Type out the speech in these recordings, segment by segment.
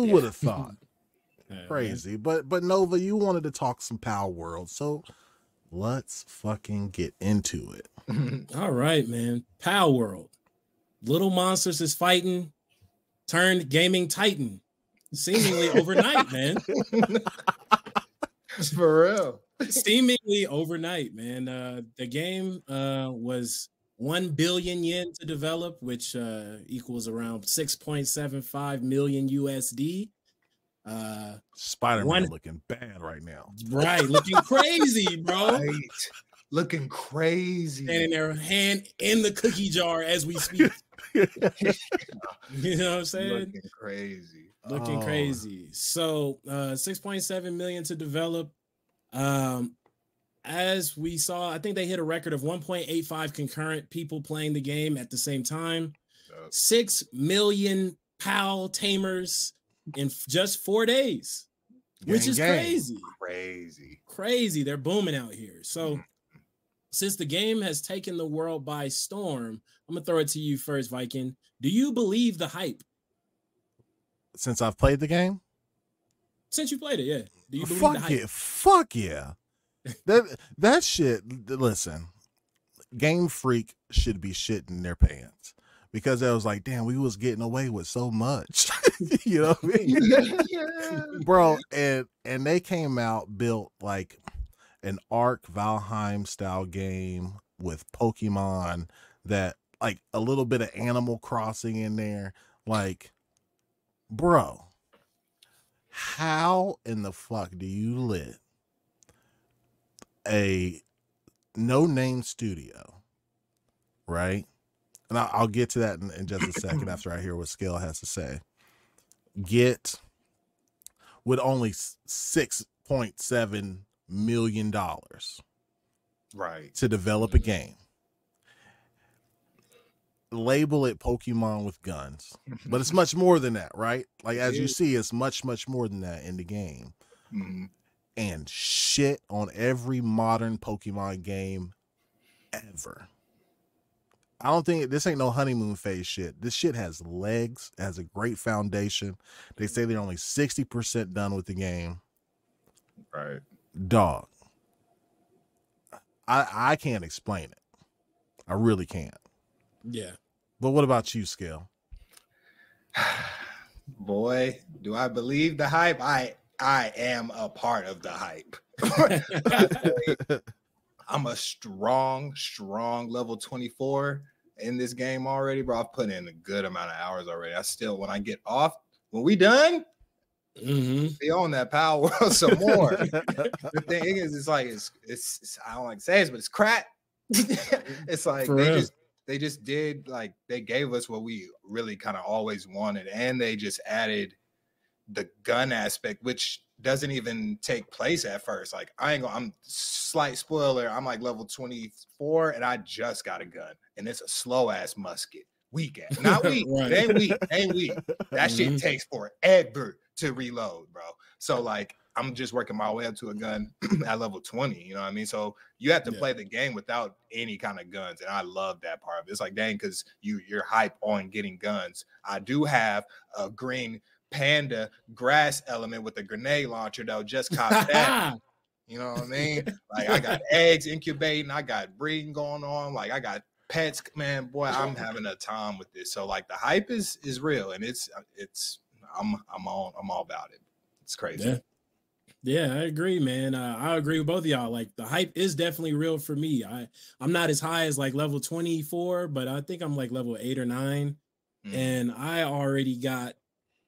Who would have thought? Yeah, Crazy. But Nova, you wanted to talk some Palworld, so let's fucking get into it. All right, man. Palworld. Little Monsters is fighting, turned gaming titan, seemingly overnight, man. For real. Seemingly overnight, man. The game was 1 billion yen to develop, which equals around 6.75 million USD. Spider-Man looking bad right now. Right, looking crazy, bro. Right. Looking crazy. Standing there, hand in the cookie jar as we speak. You know what I'm saying? Looking crazy. Looking crazy. So 6.7 million to develop. As we saw, I think they hit a record of 1.85 concurrent people playing the game at the same time. 6 million PAL tamers in just 4 days, which is crazy. Crazy. They're booming out here. So since the game has taken the world by storm, I'm going to throw it to you first, Viking. Do you believe the hype? Since I've played the game? Since you played it, yeah. Do you believe fuck the hype? Yeah, fuck yeah. That shit, listen, Game Freak should be shitting their pants because I was like, damn, we was getting away with so much. You know what I mean? Yeah. Bro, and they came out built like an Ark Valheim style game with Pokemon that like a little bit of Animal Crossing in there. Like, bro, how in the fuck do you let a no-name studio, right? And I'll get to that in just a second after I hear what Skell has to say. Get with only $6.7 million, right, to develop a game. Label it Pokemon with guns, but it's much more than that, right? Like as you see, it's much more than that in the game. And shit on every modern Pokemon game ever. I don't think this ain't no honeymoon phase shit. This shit has legs, it has a great foundation. They say they're only 60% done with the game. Right. Dog. I can't explain it. I really can't. Yeah. But what about you, Skell? Boy, do I believe the hype? I am a part of the hype. I'm a strong level 24 in this game already, bro. I've put in a good amount of hours already. I still, when I get off, when we done, be on that Palworld some more. The thing is, it's like it's I don't like to say this, but it's crap. It's like they just did, like, they gave us what we really kind of always wanted, and they just added the gun aspect, which doesn't even take place at first. Like, I'm slight spoiler, I'm like level 24 and I just got a gun, and it's a slow ass musket. Weak ass, not weak. Right. It ain't weak. That shit takes forever to reload, bro. So like, I'm just working my way up to a gun at level 20, you know what I mean? So you have to play the game without any kind of guns, and I love that part of it. It's like, dang, because you're hype on getting guns. I do have a green panda grass element with a grenade launcher, though. Just caught that. You know what I mean? Like, I got eggs incubating, I got breeding going on, like I got pets, man. Boy, I'm having a time with this. So like, the hype is real, and I'm all about it. It's crazy. Yeah, I agree, man. I agree with both of y'all. Like, the hype is definitely real for me. I'm not as high as like level 24, but I think I'm like level 8 or 9, and I already got,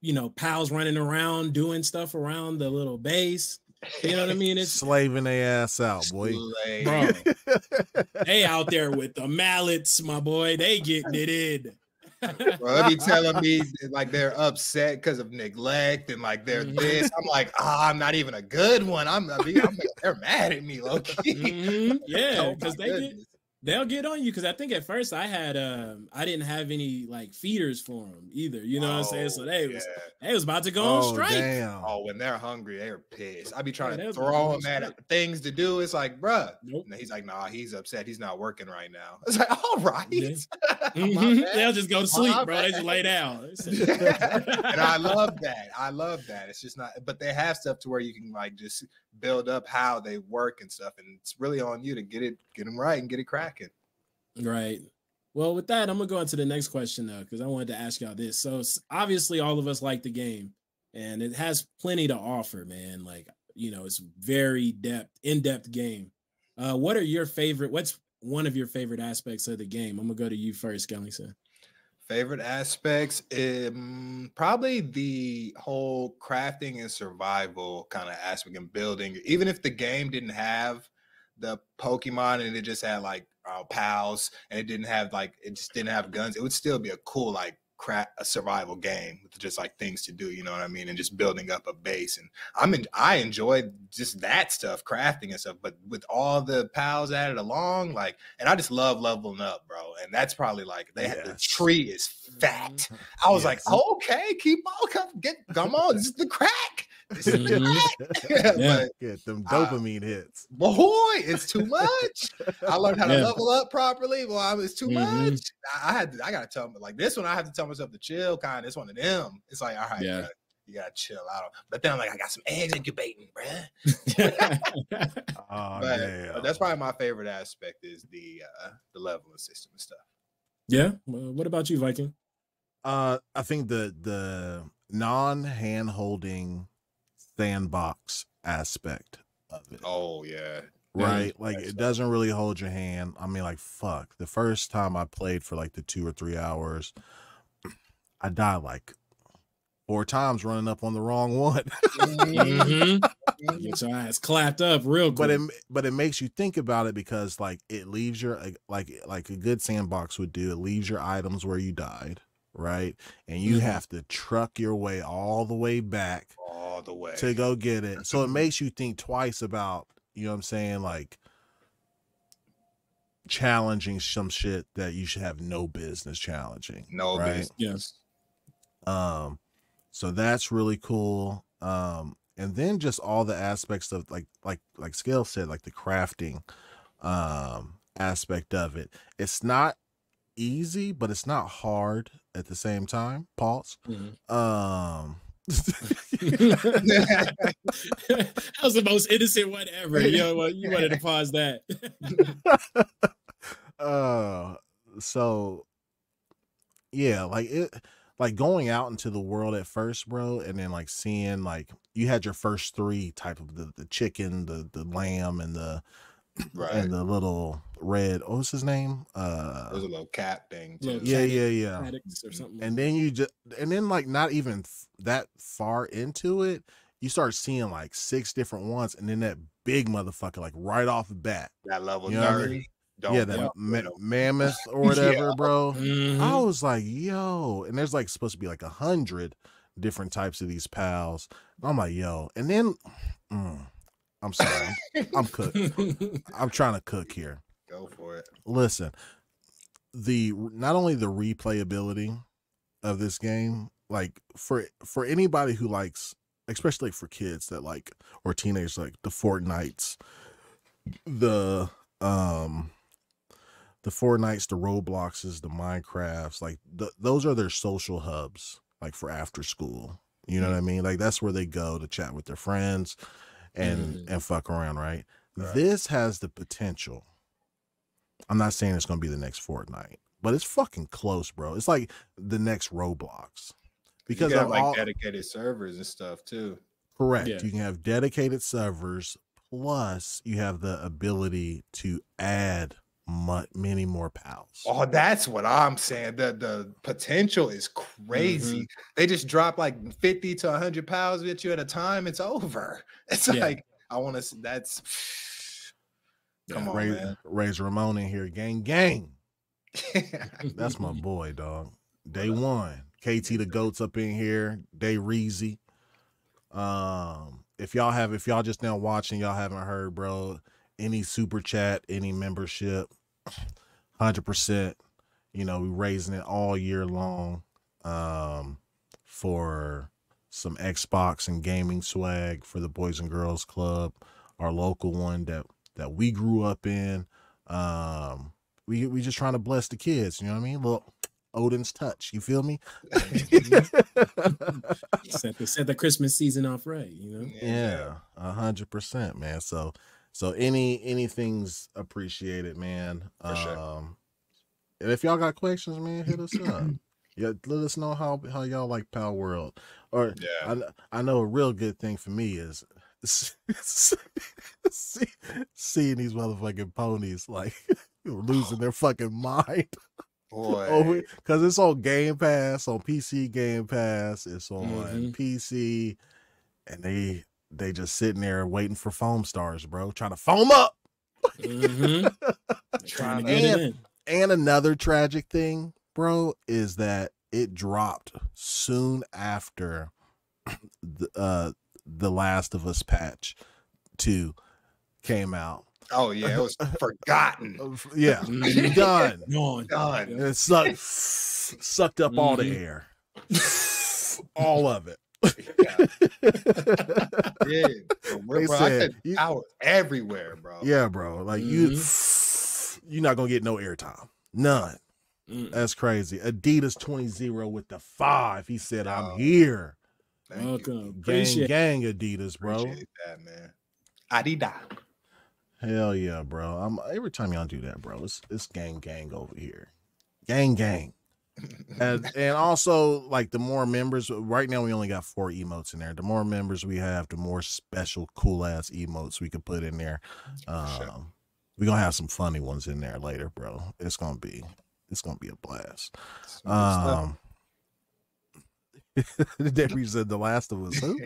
you know, pals running around doing stuff around the little base. You know what I mean? It's slaving their ass out, boy. Bro, they out there with the mallets, my boy. They getting it in. Bro, they be telling me like they're upset because of neglect and like they're this. I'm like, I'm not even a good one. They're mad at me, low key. Yeah, because They'll get on you because I think at first I didn't have any like feeders for them either. You know what I'm saying? So they was about to go on strike. Damn. Oh, when they're hungry, they're pissed. I be trying Yeah, to they'll throw be them on at things to do. It's like, bruh. Nope. And he's like, nah, he's upset. He's not working right now. It's like, all right. Yeah. They'll just go to sleep, bro. They just lay down. And I love that. I love that. It's just not, but they have stuff to where you can like just build up how they work and stuff. And it's really on you to get them right and get it cracking. Right. Well, with that, I'm gonna go into the next question though, because I wanted to ask y'all this. So obviously, all of us like the game, and it has plenty to offer, man. Like, you know, it's very in-depth game. What's one of your favorite aspects of the game? I'm gonna go to you first, Skellington. Favorite aspects, probably the whole crafting and survival kind of aspect and building. Even if the game didn't have the Pokemon and it just had like pals and it just didn't have guns, it would still be a cool like a survival game with just like things to do, you know what I mean, and just building up a base. And I enjoyed just that stuff, crafting and stuff, but with all the pals added along, like, and I just love leveling up, bro. And that's probably like the tree is fat. I was like, okay, keep on, come on, this is the crack. This is the Get them dopamine hits. Boy, it's too much. I learned how to level up properly. Well, it's too much. I gotta tell them, like this one, I have to tell myself to chill. Kind of this one of them. It's like, all right, bro, you gotta chill out. But then I'm like, I got some eggs incubating, bruh. But that's probably my favorite aspect is the leveling system and stuff. Yeah. Well, what about you, Viking? I think the non-hand holding sandbox aspect of it. Oh yeah. Right. Like it doesn't really hold your hand. I mean, like, fuck. The first time I played for like the 2 or 3 hours, I died like 4 times running up on the wrong one. Get your ass clapped up real quick. But it makes you think about it because like it leaves your like a good sandbox would do. It leaves your items where you died. Right. And you have to truck your way all the way back to go get it. So it makes you think twice about, you know what I'm saying, like challenging some shit that you should have no business challenging. No business. Yes. So that's really cool. And then just all the aspects of like Scale said, like the crafting aspect of it. It's not easy, but it's not hard at the same time. Pause. That was the most innocent one ever. You wanted to pause that. So yeah, like going out into the world at first, bro, and then like seeing like you had your first 3 type of the chicken, the lamb, and the and the little red, what was his name? There's a little cat thing too. Yeah. Or something. And then like not even that far into it, you start seeing like 6 different ones, and then that big motherfucker like right off the bat. That level 30. I mean? That mammoth or whatever, bro. I was like, yo, and there's like supposed to be like 100 different types of these pals. I'm like, yo, and then I'm sorry. I'm cooking. I'm trying to cook here. Go for it. Listen, not only the replayability of this game, like for anybody who likes, especially for kids that like, or teenagers, like the Fortnites, the Fortnites, the Robloxes, the Minecrafts, like those are their social hubs, like for after school. You know what I mean? Like that's where they go to chat with their friends and fuck around, right? This has the potential. I'm not saying it's gonna be the next Fortnite, but it's fucking close, bro. It's like the next Roblox because you have like dedicated servers and stuff too. Correct. Yeah. You can have dedicated servers, plus you have the ability to add many more pals. Oh, that's what I'm saying. The potential is crazy. They just drop like 50 to 100 pals at you at a time. It's over. It's like I want to. That's come on, man. Raise Ramon in here, gang. That's my boy, dog. Day one. KT the Goats up in here. Day Reezy. If y'all just now watching, y'all haven't heard, bro, any super chat, any membership, 100%. You know, we raising it all year long for some Xbox and gaming swag for the Boys and Girls Club, our local one that we grew up in. We just trying to bless the kids, you know what I mean? Little Odin's touch, you feel me? set the Christmas season off right, you know? Yeah, 100%, man. So anything's appreciated, man. For sure. And if y'all got questions, man, hit us up. Yeah, let us know how y'all like Palworld. Or I know a real good thing for me is seeing these motherfucking ponies like losing their fucking mind. Boy, because it's on Game Pass, on PC Game Pass, it's on PC, and they just sitting there waiting for foam stars, bro, trying to foam up. Trying to get it in. And another tragic thing, bro, is that it dropped soon after the Last of Us patch 2 came out. Oh yeah, it was forgotten. Yeah, done. Done. And it sucked up all the air, all of it. Yeah, bro, I said power everywhere, bro. Yeah, bro. Like you're not gonna get no airtime, none. That's crazy. Adidas 20 with the 5. He said, "I'm here." Welcome, gang Adidas, bro. Appreciate that, man. Adidas. Hell yeah, bro. Every time y'all do that, bro, it's gang over here. Gang. And also, like, the more members, right now we only got 4 emotes in there. The more members we have, the more special cool ass emotes we could put in there. We're gonna have some funny ones in there later, bro. It's gonna be a blast. Debbie said The Last of Us. Who?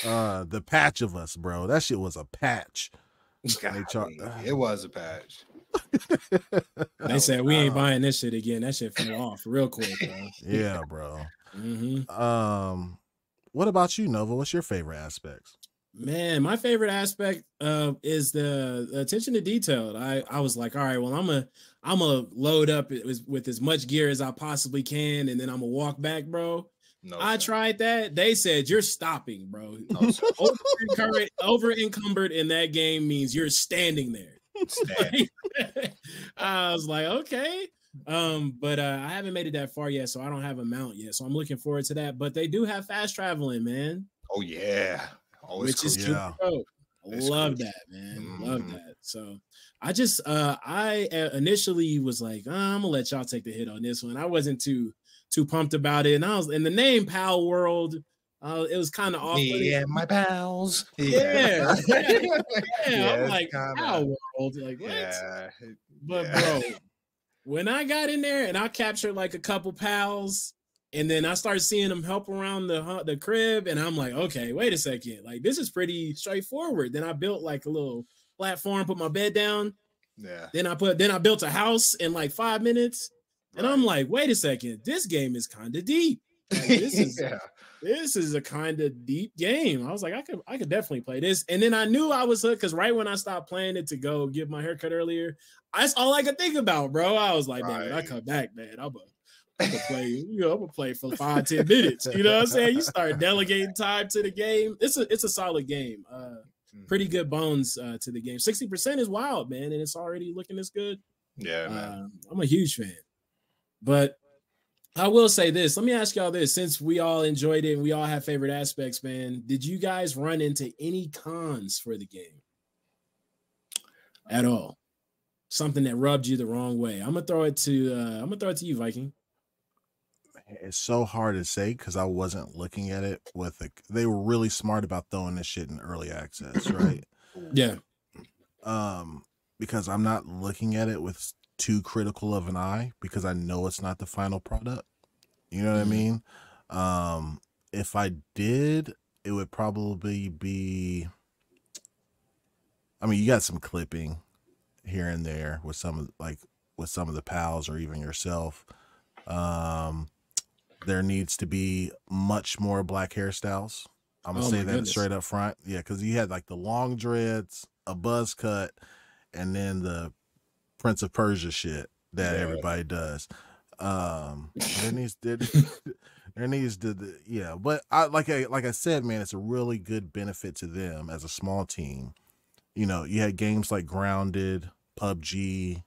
The Patch of Us, bro. That shit was a patch. It was a patch. They said we ain't buying this shit again. That shit fell off real quick, bro. Yeah, bro. What about you, Nova? What's your favorite aspects? Man, my favorite aspect is the attention to detail. I was like, all right, well, I'm gonna load up with as much gear as I possibly can, and then I'm gonna walk back, bro. No, I tried that. They said you're stopping, bro. Over encumbered in that game means you're standing there. I was like, okay. But I haven't made it that far yet, so I don't have a mount yet. So I'm looking forward to that. But they do have fast traveling, man. Oh yeah. Which is super dope. Love that, man. Love that. So I just I initially was like, I'm gonna let y'all take the hit on this one. I wasn't too pumped about it, and I was in the name Palworld. It was kind of awkward. Yeah, my pals. Yeah. I'm like Palworld, like what? Yeah. But bro, when I got in there and I captured like a couple pals. And then I started seeing them help around the crib, and I'm like, okay, wait a second, like this is pretty straightforward. Then I built like a little platform, put my bed down. Yeah. Then I built a house in like 5 minutes, and I'm like, wait a second, this game is kind of deep. Like, this is a kind of deep game. I was like, I could definitely play this. And then I knew I was hooked because right when I stopped playing it to go get my haircut earlier, that's all I could think about, bro. I was like, man, when I come back, man, I'm gonna play for 5-10 minutes. You know what I'm saying? You start delegating time to the game. It's a solid game. Pretty good bones to the game. 60% is wild, man, and it's already looking this good. Yeah, man. I'm a huge fan. But I will say this. Let me ask y'all this. Since we all enjoyed it and we all have favorite aspects, man, did you guys run into any cons for the game at all? Something that rubbed you the wrong way? I'm gonna throw it to you, Viking. It's so hard to say because I wasn't looking at it they were really smart about throwing this shit in early access, right? Yeah. Because I'm not looking at it with too critical of an eye because I know it's not the final product. You know what I mean? If I did, it would probably be, I mean, you got some clipping here and there with some of the pals or even yourself. There needs to be much more black hairstyles. I'm gonna say that straight up front. Yeah, because you had like the long dreads, a buzz cut, and then the Prince of Persia shit that everybody does. There needs to yeah, but like I said, man, it's a really good benefit to them as a small team. You know, you had games like Grounded, PUBG,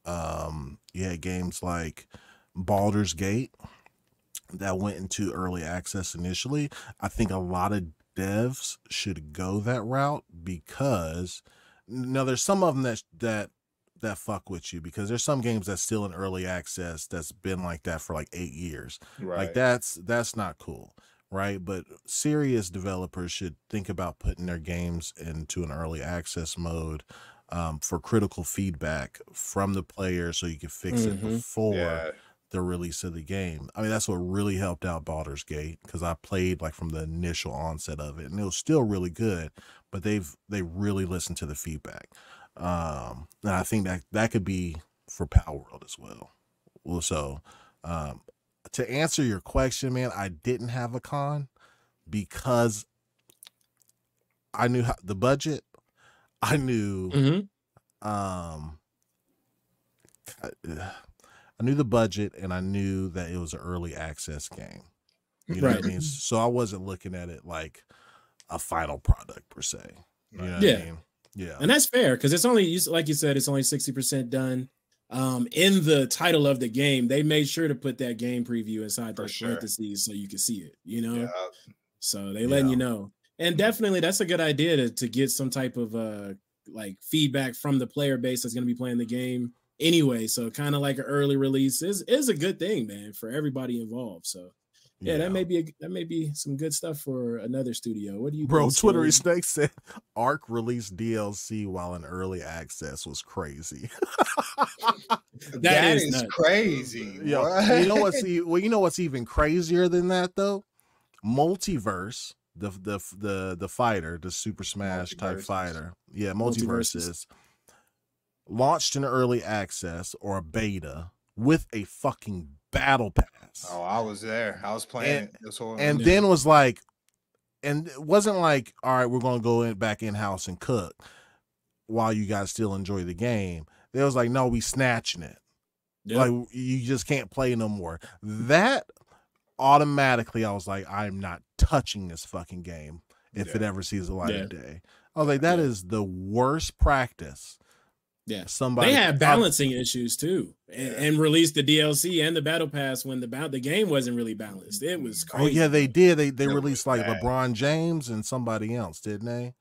you had games like Baldur's Gate that went into early access initially. I think a lot of devs should go that route because now there's some of them that fuck with you because there's some games that's still in early access that's been like that for like 8 years. Right. Like that's not cool, right? But serious developers should think about putting their games into an early access mode for critical feedback from the player so you can fix it before the release of the game. I mean, that's what really helped out Baldur's Gate because I played like from the initial onset of it and it was still really good, but they really listened to the feedback. And I think that could be for Palworld as well. So, to answer your question, man, I didn't have a con because I knew the budget. I knew, I knew the budget and I knew that it was an early access game. You know what I mean? So I wasn't looking at it like a final product per se. You know what I mean? Yeah. And that's fair because it's only, like you said, it's only 60% done. In the title of the game, they made sure to put that game preview inside those parentheses so you can see it, you know? Yeah. So they letting you know. And definitely that's a good idea to get some type of like feedback from the player base that's going to be playing the game anyway. So kind of like an early release is a good thing, man, for everybody involved. So yeah, that may be some good stuff for another studio. What do you think? Bro, Twittery Snake said ARK released DLC while in early access was crazy. that is nuts. Crazy. Yeah. You know what's even crazier than that though? Multiverse, the fighter, the Super Smash type fighter. Yeah, Multiverses launched in early access or a beta with a fucking battle pass. Oh, I was there. I was playing and then was like, and it wasn't like, all right, we're gonna go back in house and cook while you guys still enjoy the game. They was like, no, we snatching it. Yep. Like you just can't play no more. That automatically, I was like, I'm not touching this fucking game if it ever sees the light of day. I was like, that is the worst practice. Yeah, somebody they had balancing issues too, and released the DLC and the battle pass when the game wasn't really balanced. It was crazy. Oh yeah, they did. They released like LeBron James and somebody else, didn't they?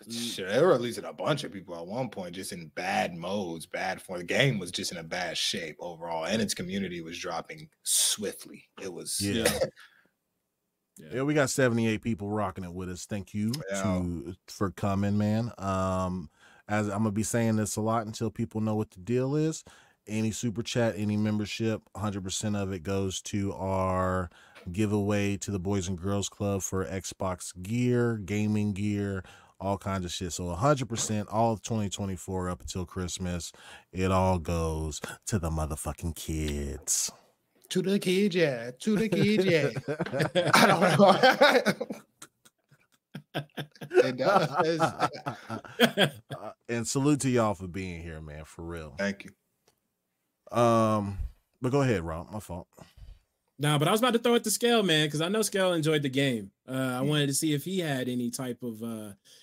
Sure, they released a bunch of people at one point, just in bad modes, bad form. The game was just in a bad shape overall, and its community was dropping swiftly. It was Yeah, we got 78 people rocking it with us. Thank you for coming, man. As I'm gonna be saying this a lot until people know what the deal is. Any super chat, any membership, 100% of it goes to our giveaway to the Boys and Girls Club for Xbox gear, gaming gear, all kinds of shit. So 100%, all of 2024 up until Christmas, it all goes to the motherfucking kids. To the kids, yeah. To the kids, yeah. I don't know. It does. And salute to y'all for being here, man, for real. Thank you. But go ahead, Rob. My fault. Nah, but I was about to throw it to Scale, man, because I know Scale enjoyed the game. I wanted to see if he had any type of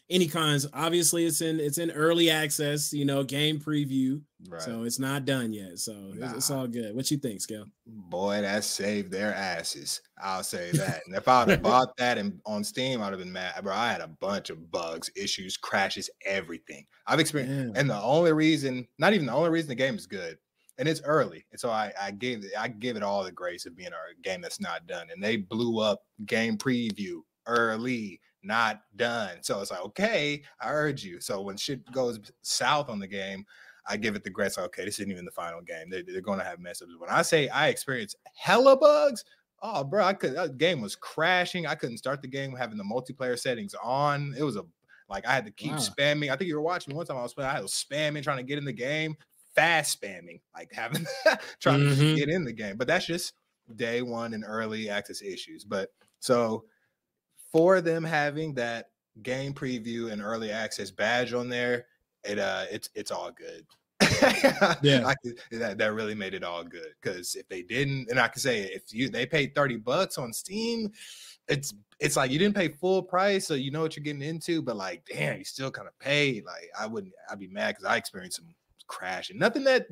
any cons. Obviously, it's in early access, you know, game preview. Right. So it's not done yet. So it's all good. What you think, Scale? Boy, that saved their asses. I'll say that. And if I would have bought that on Steam, I'd have been mad. Bro, I had a bunch of bugs, issues, crashes, everything. I've experienced, and the only reason, not even the only reason the game is good. And it's early, and so I give it all the grace of being a game that's not done. And they blew up game preview early, not done. So it's like, okay, I heard you. So when shit goes south on the game, I give it the grace. Like, okay, this isn't even the final game. They're going to have mess ups. When I say I experienced hella bugs, oh, bro, that game was crashing. I couldn't start the game having the multiplayer settings on. It was I had to keep spamming. I think you were watching one time I was spamming, trying to get in the game. Fast spamming, like having trying to get in the game, but that's just day one and early access issues. But so for them having that game preview and early access badge on there, it's all good. Yeah, that really made it all good. Because if they didn't, and I can say if they paid $30 on Steam, it's like you didn't pay full price, so you know what you're getting into. But like, damn, you still kind of paid. Like I'd be mad because I experienced some crashing. Nothing that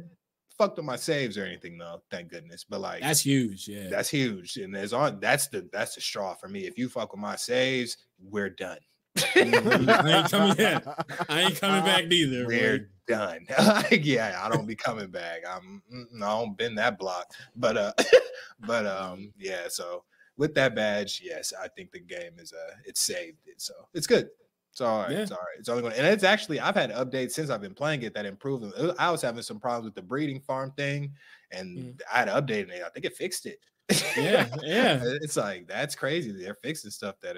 fucked up my saves or anything though, thank goodness. But like that's huge. Yeah, that's huge. And that's the straw for me. If you fuck with my saves, we're done. I ain't coming back neither. We're done. Yeah, I don't be coming back. I don't bend that block. But yeah, so with that badge, yes, I think the game is it's saved it. So it's good. It's all right. Yeah. It's all right. It's only going, and it's actually, I've had updates since I've been playing it that improved. I was having some problems with the breeding farm thing, and I had to update it. I think it fixed it. Yeah. It's like, that's crazy. They're fixing stuff that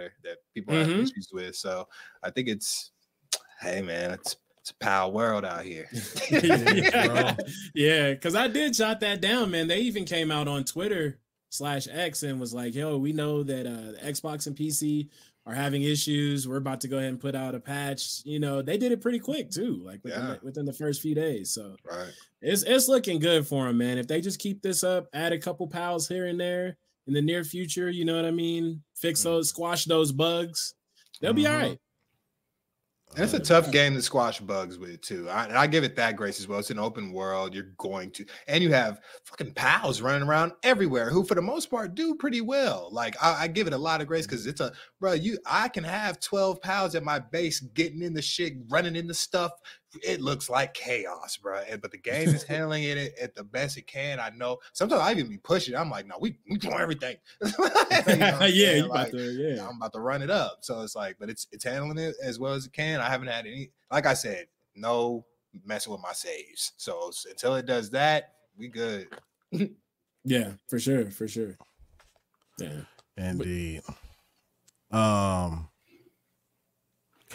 people have issues with. So I think hey man, it's a Palworld out here. Yeah, because I did jot that down, man. They even came out on Twitter/X and was like, yo, we know that Xbox and PC are having issues. We're about to go ahead and put out a patch. You know, they did it pretty quick too, like within the first few days. So it's looking good for them, man. If they just keep this up, add a couple pals here and there in the near future, you know what I mean? Fix those, squash those bugs, they'll be all right. And it's a tough game to squash bugs with too. I give it that grace as well. It's an open world. You're going to, and you have fucking pals running around everywhere who, for the most part, do pretty well. Like I give it a lot of grace because it's I can have 12 pals at my base getting in the shit, running into stuff. It looks like chaos, bro. But the game is handling it at the best it can. I know. Sometimes I even be pushing. I'm like, no, we doing everything. I'm about to run it up. So it's like, but it's handling it as well as it can. I haven't had any, like I said, no messing with my saves. So until it does that, we good. Yeah, for sure. Yeah, indeed. Can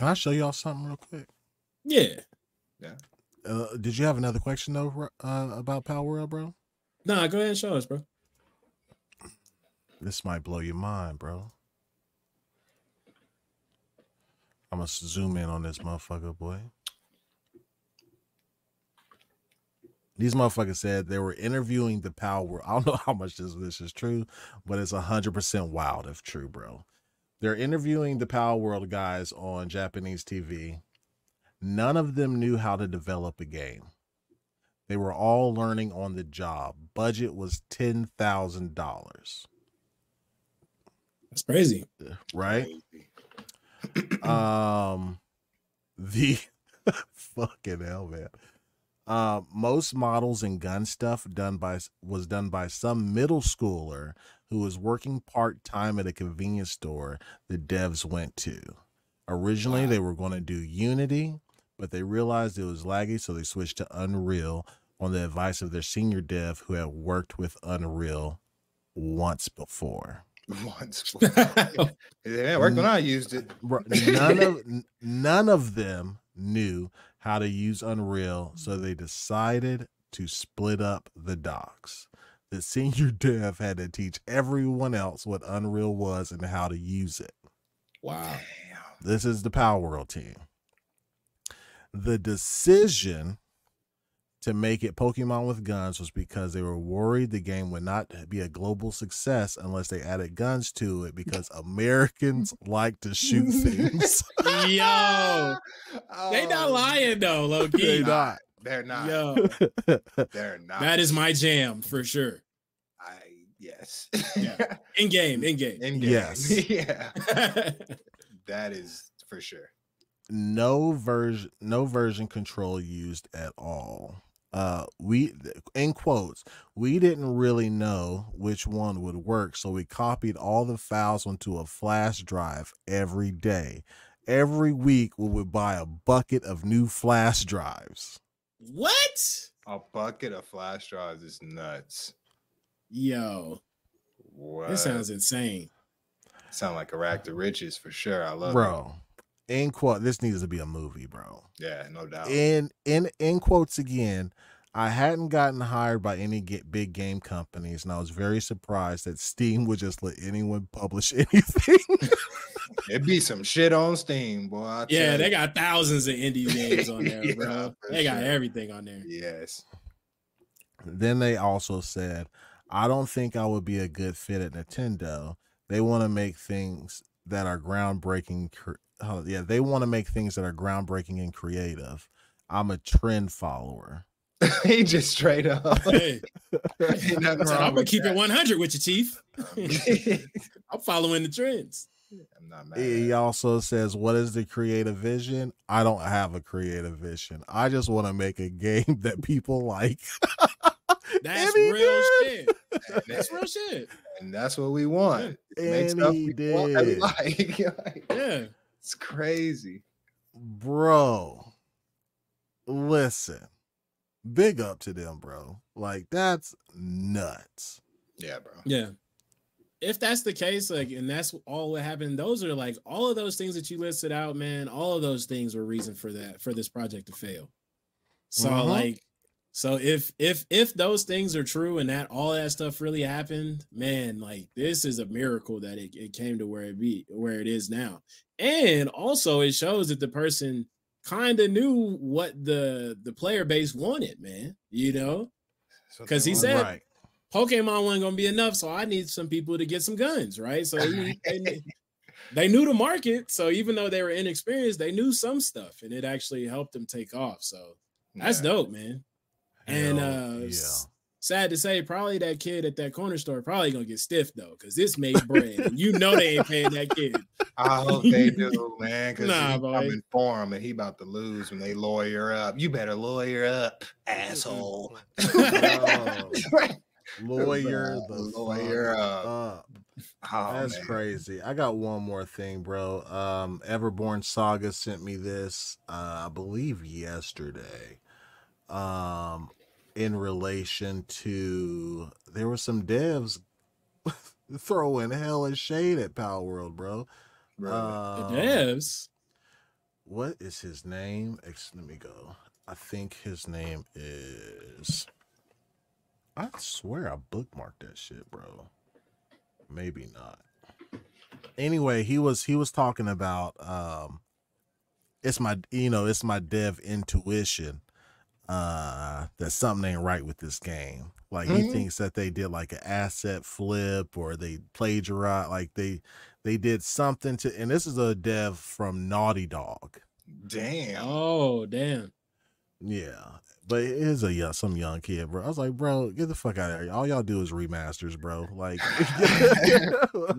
I show y'all something real quick? Yeah. Did you have another question though about Palworld, bro? Nah, go ahead and show us, bro. This might blow your mind, bro. I'm gonna zoom in on this motherfucker, boy. These motherfuckers said they were interviewing the Palworld. I don't know how much this is true, but it's 100% wild if true, bro. They're interviewing the Palworld guys on Japanese TV. None of them knew how to develop a game. They were all learning on the job. Budget was $10,000. That's crazy, right? The fucking hell, man. Most models and gun stuff was done by some middle schooler who was working part-time at a convenience store the devs went to. Originally, they were going to do Unity, but they realized it was laggy, so they switched to Unreal on the advice of their senior dev who had worked with Unreal once before. Yeah, worked when I used it. None of them knew how to use Unreal, so they decided to split up the docs. The senior dev had to teach everyone else what Unreal was and how to use it. Wow. This is the Palworld team. The decision to make it Pokemon with guns was because they were worried the game would not be a global success unless they added guns to it, because Americans like to shoot things. Yo, they not lying though, low-key. They're not. Yo, they're not. That is my jam for sure. Yes. Yeah. In game. Yes. Yeah. That is for sure. No version control used at all. We, in quotes, we didn't really know which one would work, so we copied all the files onto a flash drive every day. Every week we would buy a bucket of new flash drives. What? A bucket of flash drives is nuts. Yo, what? This sounds insane. Sound like a rack to riches for sure. I love bro. In quote, this needs to be a movie, bro. Yeah, no doubt. In quotes again, I hadn't gotten hired by any big game companies, and I was very surprised that Steam would just let anyone publish anything. It'd be some shit on Steam, boy. Yeah, they got thousands of indie games on there, Yeah, bro. They got everything on there. Yes. Then they also said, I don't think I would be a good fit at Nintendo. They want to make things that are groundbreaking. They want to make things that are groundbreaking and creative. I'm a trend follower. He just straight up. Hey, I'm gonna keep it 100 with you, Chief. I'm following the trends. I'm not mad. He also says, what is the creative vision? I don't have a creative vision. I just want to make a game that people like. That's real shit. That's real shit. And that's what we want. And he did. Like. Yeah. It's crazy. Bro, listen. Big up to them, bro. Like, that's nuts. Yeah, bro. Yeah. If that's the case, like, and that's all what happened, those are like all of those things that you listed out, man. All of those things were reason for this project to fail. So, like, so if those things are true and that all that stuff really happened, man, like, this is a miracle that it came to where it is now. And also, it shows that the person kind of knew what the player base wanted, man, you know, because he said Pokemon wasn't gonna be enough, so I need some people to get some guns, right? So they knew the market, so even though they were inexperienced, they knew some stuff, and it actually helped them take off. So that's dope, man. And sad to say, probably that kid at that corner store probably gonna get stiff though, because this made bread, and you know they ain't paying that kid. I hope they do, man, because he's coming for him, and he about to lose when they lawyer up. You better lawyer up, asshole. Lawyer up. Oh, that's crazy. I got one more thing, bro. Everborn Saga sent me this, I believe yesterday. In relation to, there were some devs throwing hella shade at Palworld, bro. The devs. What is his name? Let me go. I think his name is. I swear I bookmarked that shit, bro. Maybe not. Anyway, he was talking about it's my dev intuition that something ain't right with this game. Like he thinks that they did like an asset flip or they plagiarized, like they did something to, and this is a dev from Naughty Dog. Damn. Oh, damn. Yeah. But it is some young kid, bro. I was like, bro, get the fuck out of here. All y'all do is remasters, bro. Like, what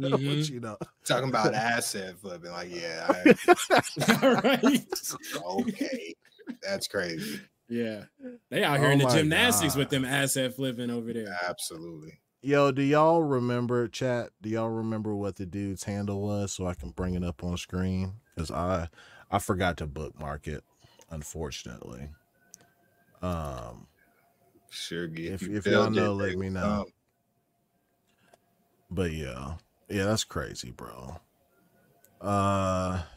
you know? Talking about asset flipping, like, yeah. Right. Okay. That's crazy. Yeah. They out here in the gymnastics with them asset flipping over there. Absolutely. Yo, do y'all remember, chat? Do y'all remember what the dude's handle was so I can bring it up on screen? Because I forgot to bookmark it, unfortunately. Sure, if y'all know, let me know. But yeah, that's crazy, bro.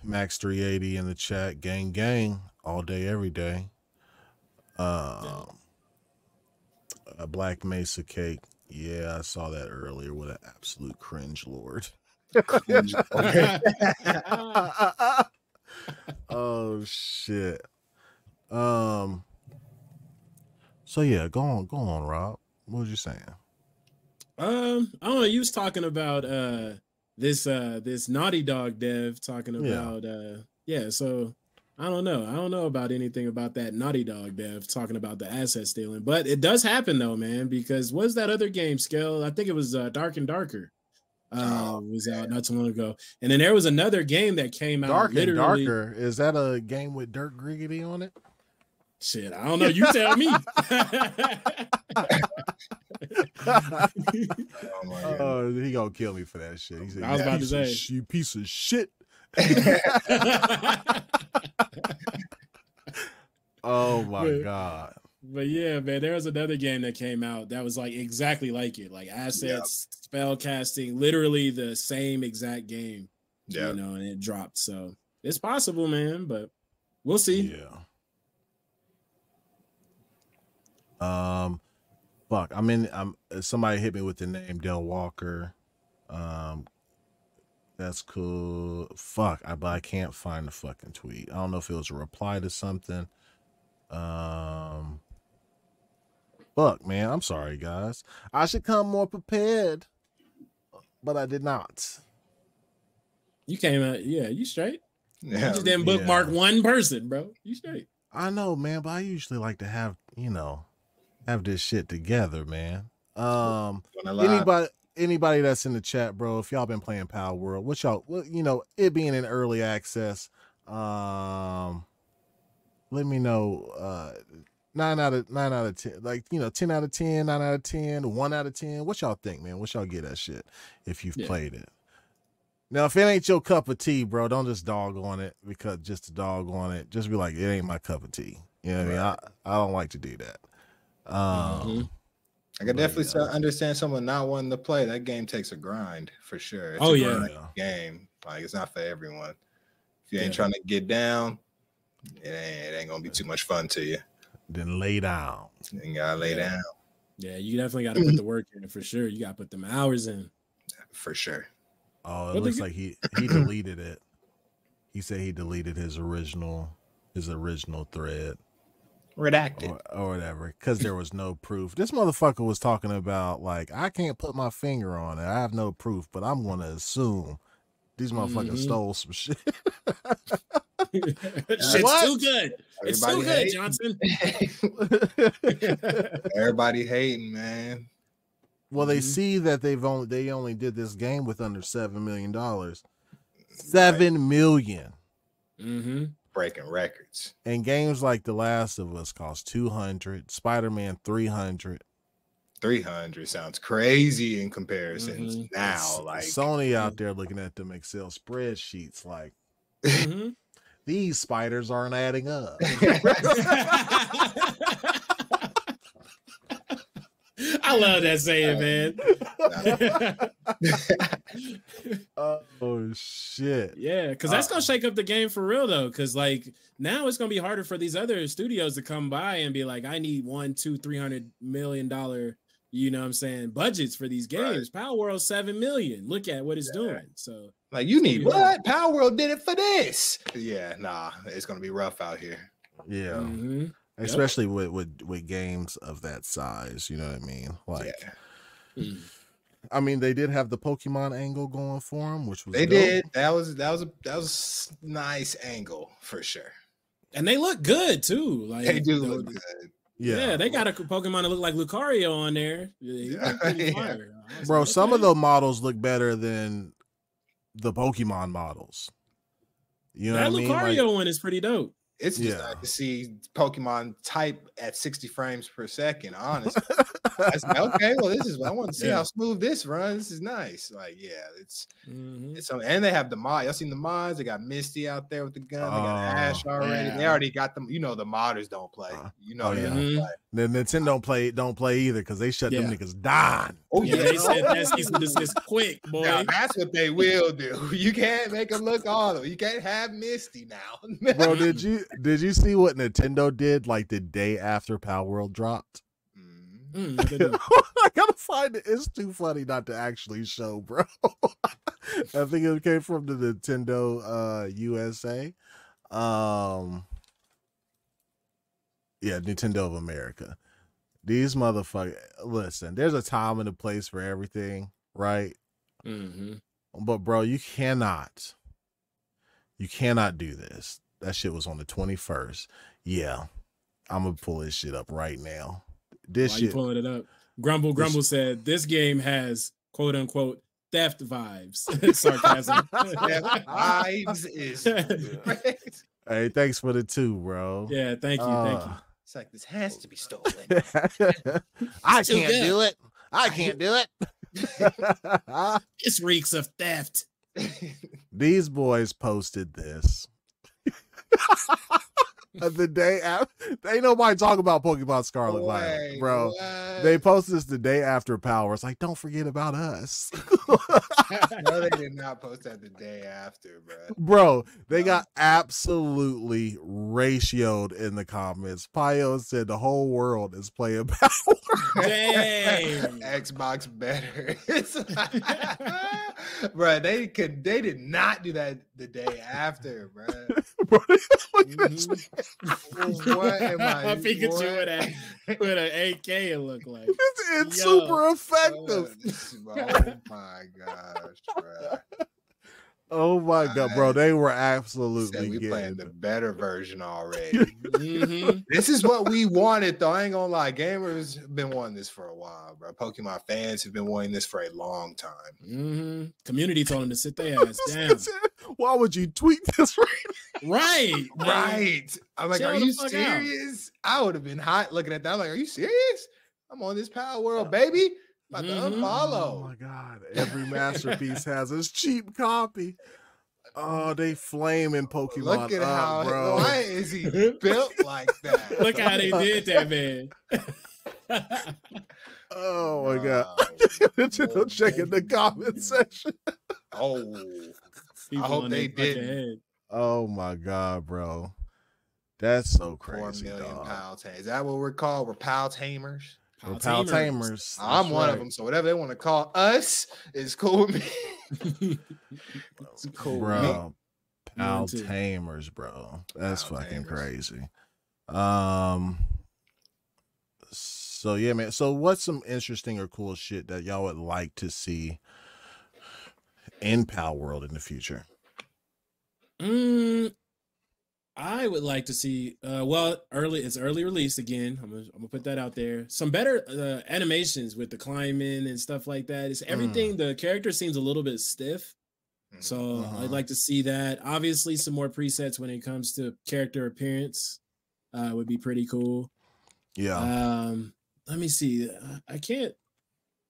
Max 380 in the chat, gang, all day, every day. A Black Mesa cake. Yeah, I saw that earlier. What an absolute cringe lord. Oh shit. So yeah, go on, Rob. What was you saying? I don't know. You was talking about this Naughty Dog dev talking about so I don't know about anything about that Naughty Dog dev talking about the asset stealing, but it does happen though, man, because what's that other game, Skell? I think it was Dark and Darker. Was out not too long ago. And then there was another game that came out. Dark and Darker. Is that a game with Dirk Griggity on it? Shit, I don't know. You tell me. Oh, he gonna kill me for that shit. He said, I was about to say, you piece of shit. Oh my god. But yeah, man, there was another game that came out that was like exactly like it, like assets, spell casting, literally the same exact game. You know, and it dropped. So it's possible, man, but we'll see. Yeah. Fuck. Somebody hit me with the name Del Walker. That's cool. Fuck, but I can't find the fucking tweet. I don't know if it was a reply to something. Fuck, man. I'm sorry, guys. I should come more prepared, but I did not. You came out, yeah, you straight. Yeah, You just didn't bookmark one person, bro. You straight. I know, man, but I usually like to have, have this shit together, man. Anybody that's in the chat, bro, if y'all been playing Palworld, it being in early access, let me know. 9 out of 10, like 10 out of 10, 9 out of 10, 1 out of 10. What y'all think, man? What y'all get that shit if you've played it? Now, if it ain't your cup of tea, bro, don't just dog on it because just to dog on it. Just be like, it ain't my cup of tea. You know what I mean? I don't like to do that. I can definitely understand someone not wanting to play. That game takes a grind for sure. It's a game. Like, it's not for everyone. If you ain't trying to get down, it ain't gonna be too much fun to you. Then lay down. You gotta lay down. Yeah, you definitely got to put the work in for sure. You got to put them hours in. For sure. Oh, it looks like he deleted it. He said he deleted his original thread. Redacted. Or whatever, because there was no proof. This motherfucker was talking about, like, I can't put my finger on it. I have no proof, but I'm going to assume these motherfuckers stole some shit. Shit's too good. It's too good, Johnson. Everybody hating, man. Well, they see that they only did this game with under $7 million. $7 million. Breaking records. And games like The Last of Us cost $200. Spider-Man $300. 300 sounds crazy in comparison now. Like Sony out there looking at them Excel spreadsheets like these spiders aren't adding up. I love that saying, man. Oh shit. Yeah, because that's gonna shake up the game for real though. Because like now it's gonna be harder for these other studios to come by and be like, I need $100-300 million, you know what I'm saying, budgets for these games. Right. Palworld $7 million. Look at what it's doing. So like you need what? Palworld did it for this. Yeah, nah, it's gonna be rough out here. Yeah. Especially with games of that size, you know what I mean? Like, I mean, they did have the Pokemon angle going for them, which was did. That was a nice angle for sure. And they look good too. Like they do look good. Yeah, they got a Pokemon that look like Lucario on there. Fire. Bro, some of the models look better than the Pokemon models. You know that what I mean? Lucario one is pretty dope. It's just nice to see Pokemon type at 60 frames per second, honestly. I said, okay, well, I want to see how smooth this runs. This is nice. Like, yeah, it's and they have the mod. Y'all seen the mods? They got Misty out there with the gun. They got Ash already. Yeah. They already got them. You know, the modders don't play. You know, they don't play. The Nintendo don't play either because they shut them niggas down. Oh yeah, they said that season is quick, boy. Now, that's what they will do. You can't make them look awful. You can't have Misty now. Bro, did you see what Nintendo did like the day after Palworld dropped? I gotta find it. It's too funny not to actually show, bro. I think it came from the Nintendo USA. Yeah, Nintendo of America. These motherfuckers, listen, there's a time and a place for everything, right? But bro, you cannot do this. That shit was on the 21st. Yeah, I'm gonna pull this shit up right now. This shit. You pulling it up? Grumble said this game has quote unquote theft vibes. Sarcasm. Vibes is. Hey, thanks for the 2, bro. Yeah, thank you. It's like this has to be stolen. I can't do it. I can't do it. This reeks of theft. These boys posted this. The day after, ain't nobody talking about Pokemon Scarlet Violet, bro. What? They posted this the day after Power. It's like, don't forget about us. No, they did not post that the day after, bro. Bro, they got absolutely ratioed in the comments. Pio said the whole world is playing Power. Dang. Xbox better. Bro, they did not do that the day after, bro. Bro, What am I? Pikachu with an AK, it look like. It's super effective. Oh my gosh, bro. Oh my god, bro! They were absolutely. We playing the better version already. This is what we wanted, though. I ain't gonna lie, gamers have been wanting this for a while, bro. Pokemon fans have been wanting this for a long time. Community told them to sit their ass down. Why would you tweet this right? Right. I'm like, are you serious? I would have been hot looking at that. I'm like, are you serious? I'm on this Palworld, baby. About to unfollow. Oh my god! Every masterpiece has its cheap copy. Oh, they flaming Pokemon. Look at how bro. Why is he built like that? Look how they did that, man. Oh my god! I'm checking the comment section. Oh, I hope they did. Oh my god, bro, that's so crazy. 4 million pal tamers. Is that what we're called? We're pal tamers. Pal tamers. I'm one of them. So whatever they want to call us is cool with me. It's cool, bro. Pal tamers, bro. That's fucking crazy. So yeah, man. So what's some interesting or cool shit that y'all would like to see in Palworld in the future? I would like to see it's early release again. I'm gonna put that out there. Some better animations with the climbing and stuff like that. It's everything. The character seems a little bit stiff. So I'd like to see that. Obviously, some more presets when it comes to character appearance would be pretty cool. Yeah. Let me see. I can't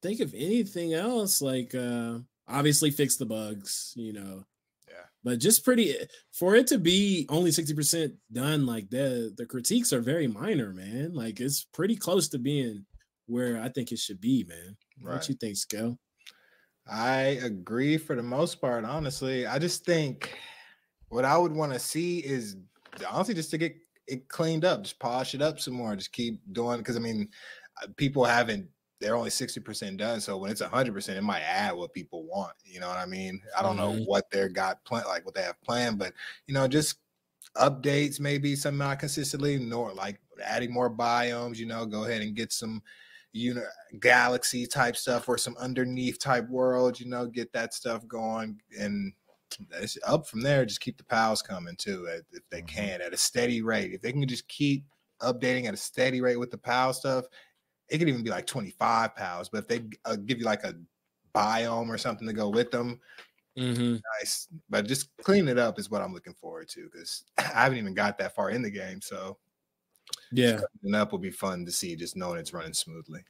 think of anything else. Like obviously fix the bugs, but just for it to be only 60% done, like the critiques are very minor, man. Like it's pretty close to being where I think it should be, man. Right. What you think, Skell? I agree for the most part, honestly. I just think what I would want to see is honestly just to get it cleaned up, just polish it up some more, just keep doing, because I mean, people they're only 60% done. So when it's 100%, it might add what people want. You know what I mean? I don't know what they what they have planned, but just updates, maybe some not consistently, nor like adding more biomes, go ahead and get some galaxy type stuff or some underneath type worlds, get that stuff going, and it's up from there. Just keep the pals coming too, if they can, at a steady rate. If they can just keep updating at a steady rate with the pal stuff, it could even be like 25 pals, but if they give you like a biome or something to go with them, nice. But just clean it up is what I'm looking forward to, because I haven't even got that far in the game. So yeah, cleaning up will be fun to see, just knowing it's running smoothly.